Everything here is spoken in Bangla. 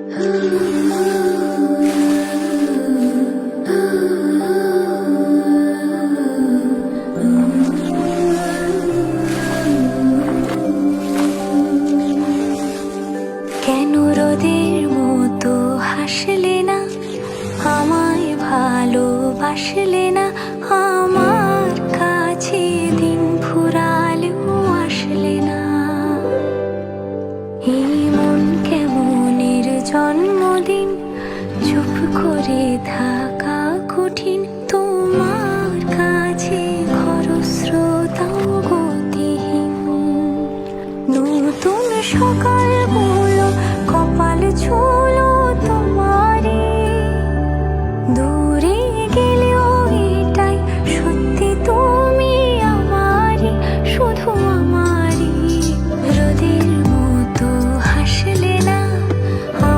কেন রোদের মতো হাসলে না, আমায় ভালোবাসলে না, আমার কাছে দিন ফুরালেও আসলে না। এই মন কেমনের জন্মদিন, চুপ করে থাকা কঠিন, তোমার কাছে খরস্রোতাও গতিহীন। নতুন সকাল